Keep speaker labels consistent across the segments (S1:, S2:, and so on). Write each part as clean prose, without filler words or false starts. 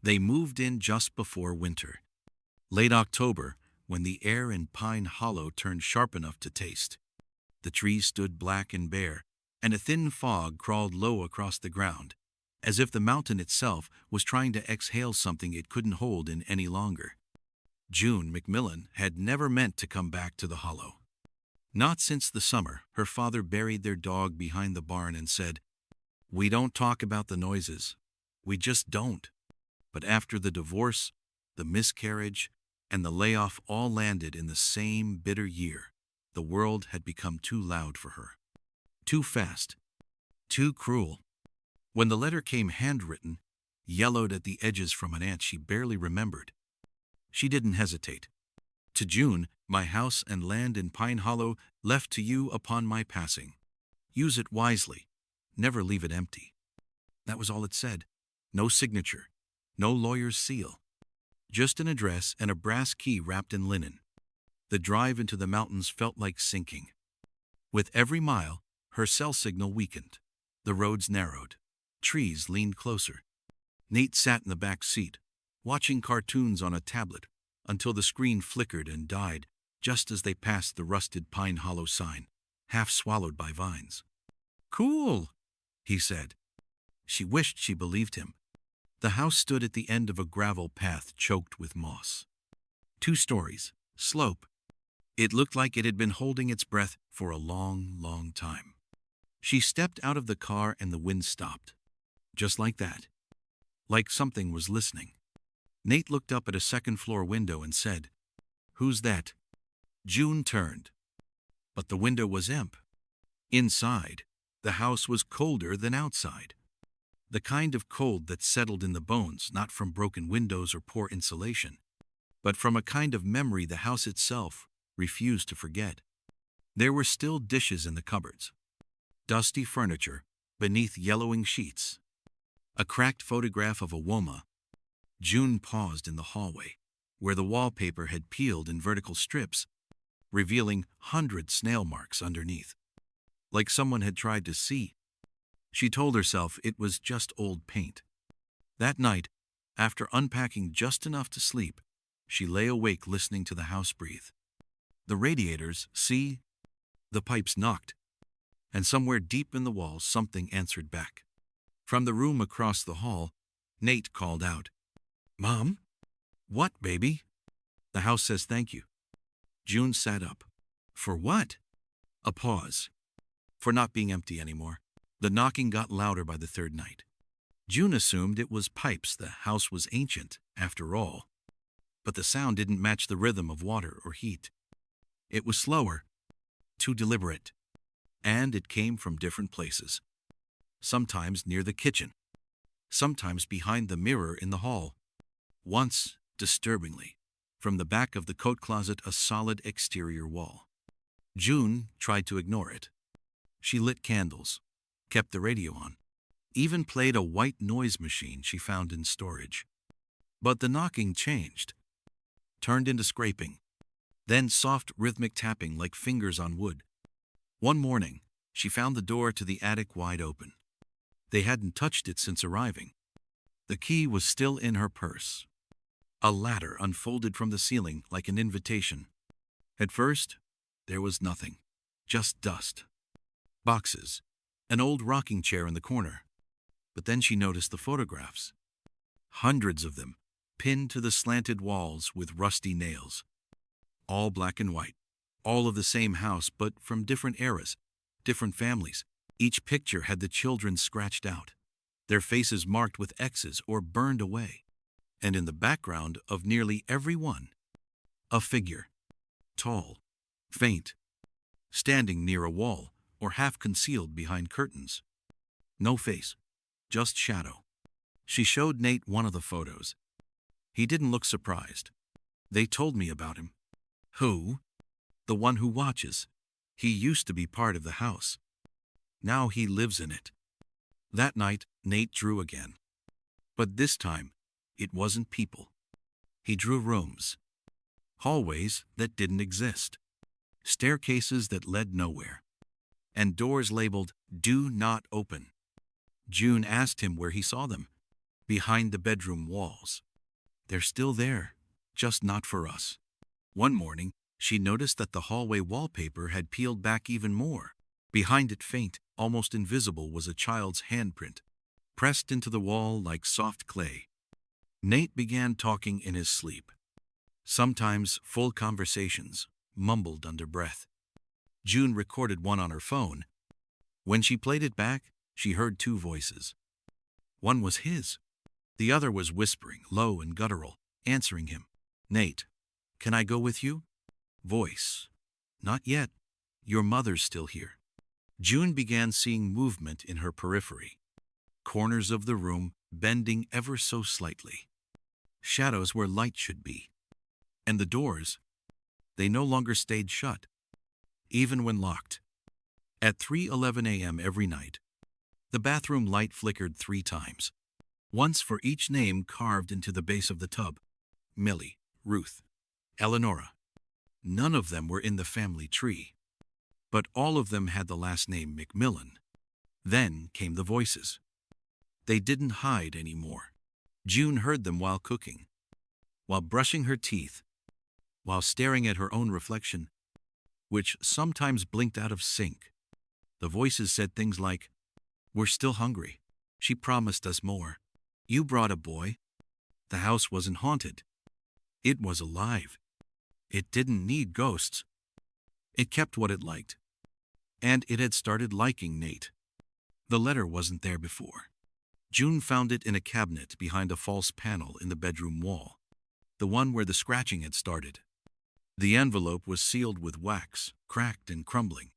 S1: They moved in just before winter. Late October, when the air in Pine Hollow turned sharp enough to taste. The trees stood black and bare, and a thin fog crawled low across the ground, as if the mountain itself was trying to exhale something it couldn't hold in any longer. June McMillan had never meant to come back to the hollow. Not since the summer her father buried their dog behind the barn and said, "We don't talk about the noises. We just don't." But after the divorce, the miscarriage, and the layoff all landed in the same bitter year, the world had become too loud for her. Too fast. Too cruel. When the letter came handwritten, yellowed at the edges from an aunt she barely remembered, she didn't hesitate. To June, my house and land in Pine Hollow left to you upon my passing. Use it wisely. Never leave it empty. That was all it said. No signature. No lawyer's seal. Just an address and a brass key wrapped in linen. The drive into the mountains felt like sinking. With every mile, her cell signal weakened. The roads narrowed. Trees leaned closer. Nate sat in the back seat, watching cartoons on a tablet, until the screen flickered and died just as they passed the rusted Pine Hollow sign, half swallowed by vines. "Cool," he said. She wished she believed him. The house stood at the end of a gravel path choked with moss. 2 stories, slope. It looked like it had been holding its breath for a long, long time. She stepped out of the car and the wind stopped. Just like that. Like something was listening. Nate looked up at a second-floor window and said, "Who's that?" June turned. But the window was empty. Inside, the house was colder than outside. The kind of cold that settled in the bones, not from broken windows or poor insulation, but from a kind of memory the house itself refused to forget. There were still dishes in the cupboards, dusty furniture beneath yellowing sheets, a cracked photograph of a Woma. June paused in the hallway, where the wallpaper had peeled in vertical strips, revealing 100 snail marks underneath, like someone had tried to see. She told herself it was just old paint. That night, after unpacking just enough to sleep, she lay awake listening to the house breathe. The radiators, see? The pipes knocked. And somewhere deep in the wall, something answered back. From the room across the hall, Nate called out, "Mom?" "What, baby?" "The house says thank you." June sat up. "For what?" A pause. For not being empty anymore. The knocking got louder by the third night. June assumed it was pipes. The house was ancient, after all. But the sound didn't match the rhythm of water or heat. It was slower, too deliberate. And it came from different places. Sometimes near the kitchen. Sometimes behind the mirror in the hall. Once, disturbingly, from the back of the coat closet, a solid exterior wall. June tried to ignore it. She lit candles, kept the radio on, even played a white noise machine she found in storage. But the knocking changed, turned into scraping, then soft rhythmic tapping like fingers on wood. One morning, she found the door to the attic wide open. They hadn't touched it since arriving. The key was still in her purse. A ladder unfolded from the ceiling like an invitation. At first, there was nothing, just dust. Boxes, an old rocking chair in the corner. But then she noticed the photographs. Hundreds of them, pinned to the slanted walls with rusty nails. All black and white, all of the same house, but from different eras, different families. Each picture had the children scratched out, their faces marked with X's or burned away. And in the background of nearly every one, a figure, tall, faint, standing near a wall or half concealed behind curtains. No face, just shadow. She showed Nate one of the photos. He didn't look surprised. "They told me about him." "Who?" "The one who watches. He used to be part of the house. Now he lives in it." That night, Nate drew again. But this time, it wasn't people. He drew rooms. Hallways that didn't exist. Staircases that led nowhere. And doors labeled, "Do not open." June asked him where he saw them. behind the bedroom walls. They're still there, just not for us. One morning, she noticed that the hallway wallpaper had peeled back even more. Behind it, faint, almost invisible, was a child's handprint, pressed into the wall like soft clay. Nate began talking in his sleep. Sometimes full conversations, mumbled under breath. June recorded one on her phone. When she played it back, she heard two voices. One was his. The other was whispering, low and guttural, answering him. Nate, can I go with you? Voice. Not yet. Your mother's still here. June began seeing movement in her periphery. Corners of the room bending ever so slightly. Shadows where light should be. And the doors, they no longer stayed shut, even when locked. At 3:11 a.m. every night, the bathroom light flickered 3 times. Once for each name carved into the base of the tub. Millie, Ruth, Eleonora. None of them were in the family tree, but all of them had the last name McMillan. Then came the voices. They didn't hide anymore. June heard them while cooking, while brushing her teeth, while staring at her own reflection, which sometimes blinked out of sync. The voices said things like, "We're still hungry. She promised us more. You brought a boy." The house wasn't haunted. It was alive. It didn't need ghosts. It kept what it liked. And it had started liking Nate. The letter wasn't there before. June found it in a cabinet behind a false panel in the bedroom wall, the one where the scratching had started. The envelope was sealed with wax, cracked and crumbling.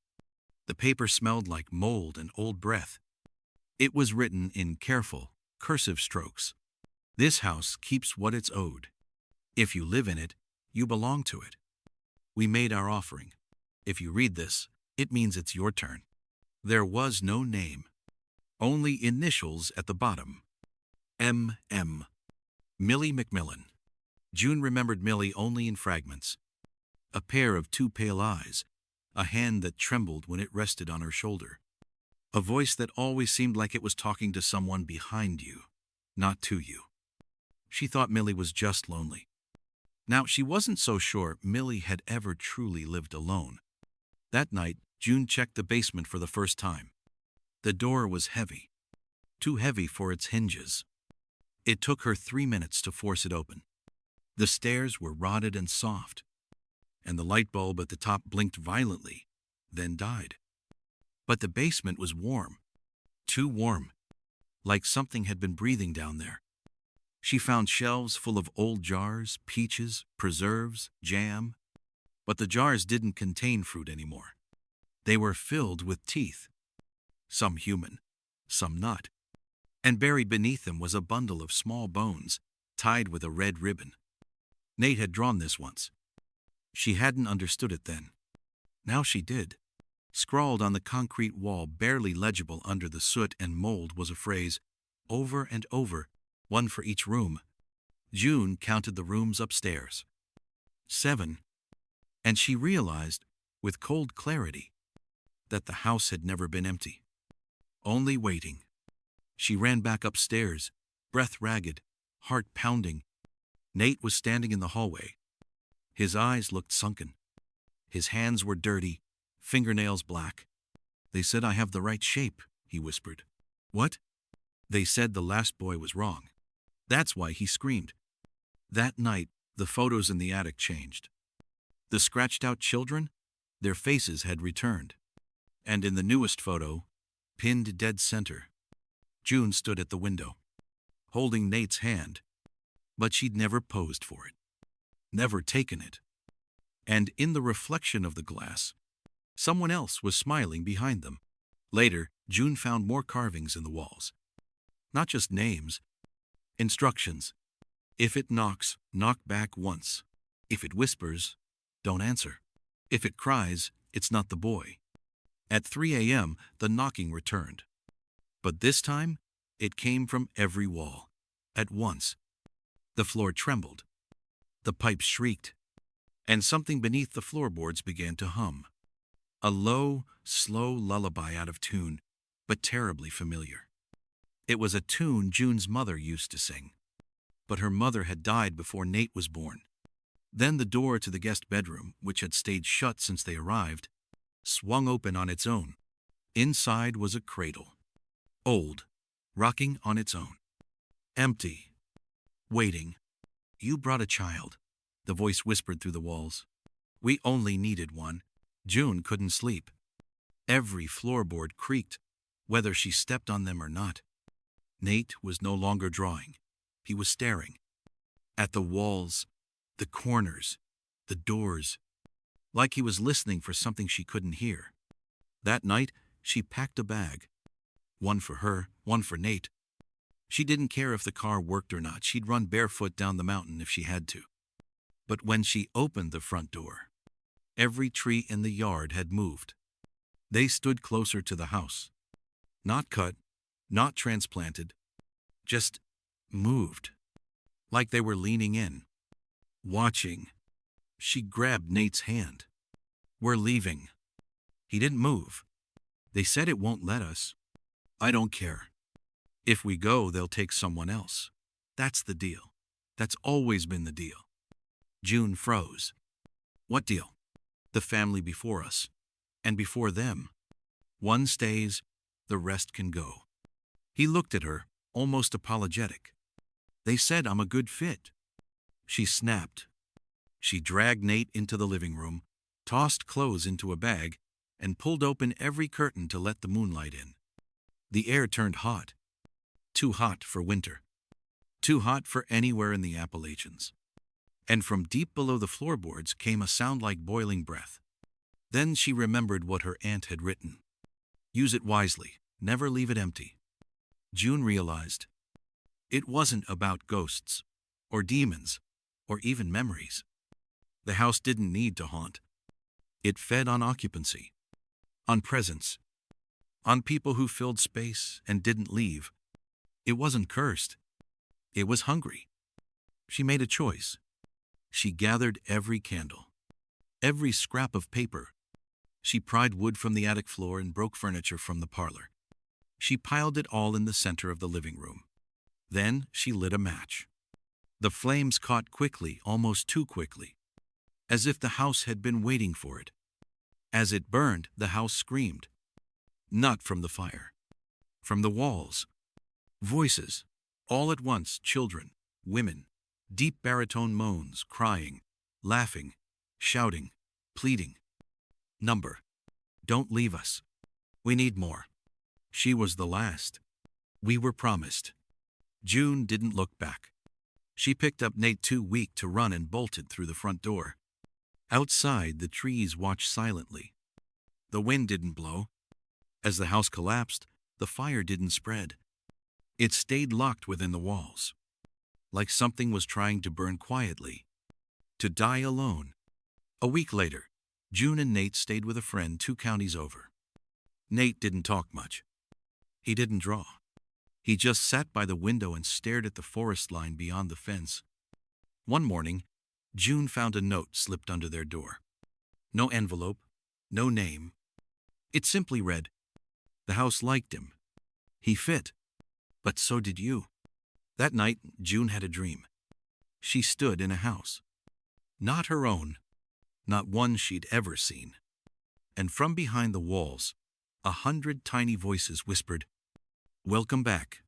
S1: The paper smelled like mold and old breath. It was written in careful, cursive strokes. This house keeps what it's owed. If you live in it, you belong to it. We made our offering. If you read this, it means it's your turn. There was no name, only initials at the bottom. M.M. Millie McMillan. June remembered Millie only in fragments. A pair of 2 pale eyes, a hand that trembled when it rested on her shoulder. A voice that always seemed like it was talking to someone behind you, not to you. She thought Millie was just lonely. Now, she wasn't so sure Millie had ever truly lived alone. That night, June checked the basement for the first time. The door was heavy, too heavy for its hinges. It took her 3 minutes to force it open. The stairs were rotted and soft, and the light bulb at the top blinked violently, then died. But the basement was warm, too warm, like something had been breathing down there. She found shelves full of old jars, peaches, preserves, jam. But the jars didn't contain fruit anymore. They were filled with teeth, some human, some not. And buried beneath them was a bundle of small bones, tied with a red ribbon. Nate had drawn this once. She hadn't understood it then. Now she did. Scrawled on the concrete wall, barely legible under the soot and mold, was a phrase, over and over, one for each room. June counted the rooms upstairs. 7. And she realized, with cold clarity, that the house had never been empty. Only waiting. She ran back upstairs, breath ragged, heart pounding. Nate was standing in the hallway. His eyes looked sunken. His hands were dirty, fingernails black. "They said I have the right shape," he whispered. "What?" "They said the last boy was wrong. That's why he screamed." That night, the photos in the attic changed. The scratched-out children, their faces had returned. And in the newest photo, pinned dead center, June stood at the window, holding Nate's hand. But she'd never posed for it, never taken it. And in the reflection of the glass, someone else was smiling behind them. Later, June found more carvings in the walls. Not just names, instructions. If it knocks, knock back once. If it whispers, don't answer. If it cries, it's not the boy. At 3 a.m., the knocking returned. But this time, it came from every wall, at once. The floor trembled. The pipes shrieked. And something beneath the floorboards began to hum. A low, slow lullaby out of tune, but terribly familiar. It was a tune June's mother used to sing. But her mother had died before Nate was born. Then the door to the guest bedroom, which had stayed shut since they arrived, swung open on its own. Inside was a cradle. Old, rocking on its own. Empty. Waiting. "You brought a child," the voice whispered through the walls. "We only needed one." June couldn't sleep. Every floorboard creaked, whether she stepped on them or not. Nate was no longer drawing. He was staring. At the walls, the corners, the doors, like he was listening for something she couldn't hear. That night, she packed a bag. One for her, one for Nate. She didn't care if the car worked or not. She'd run barefoot down the mountain if she had to. But when she opened the front door, every tree in the yard had moved. They stood closer to the house. Not cut, not transplanted, just moved. Like they were leaning in, watching. She grabbed Nate's hand. "We're leaving." He didn't move. "They said it won't let us." "I don't care. If we go, they'll take someone else. That's the deal. That's always been the deal." June froze. "What deal?" "The family before us. And before them. One stays, the rest can go." He looked at her, almost apologetic. "They said I'm a good fit." She snapped. She dragged Nate into the living room, tossed clothes into a bag, and pulled open every curtain to let the moonlight in. The air turned hot. Too hot for winter. Too hot for anywhere in the Appalachians. And from deep below the floorboards came a sound like boiling breath. Then she remembered what her aunt had written. "Use it wisely. Never leave it empty." June realized it wasn't about ghosts, or demons, or even memories. The house didn't need to haunt. It fed on occupancy, on presence, on people who filled space and didn't leave. It wasn't cursed. It was hungry. She made a choice. She gathered every candle, every scrap of paper. She pried wood from the attic floor and broke furniture from the parlor. She piled it all in the center of the living room. Then she lit a match. The flames caught quickly, almost too quickly, as if the house had been waiting for it. As it burned, the house screamed. Not from the fire. From the walls. Voices. All at once, children, women, deep baritone moans, crying, laughing, shouting, pleading. "Number. Don't leave us. We need more." She was the last. We were promised. June didn't look back. She picked up Nate, too weak to run, and bolted through the front door. Outside, the trees watched silently. The wind didn't blow. As the house collapsed, the fire didn't spread. It stayed locked within the walls, like something was trying to burn quietly, to die alone. A week later, June and Nate stayed with a friend 2 counties over. Nate didn't talk much. He didn't draw. He just sat by the window and stared at the forest line beyond the fence. One morning, June found a note slipped under their door. No envelope, no name. It simply read, "The house liked him. He fit. But so did you." That night, June had a dream. She stood in a house. Not her own. Not one she'd ever seen. And from behind the walls, 100 tiny voices whispered, "Welcome back."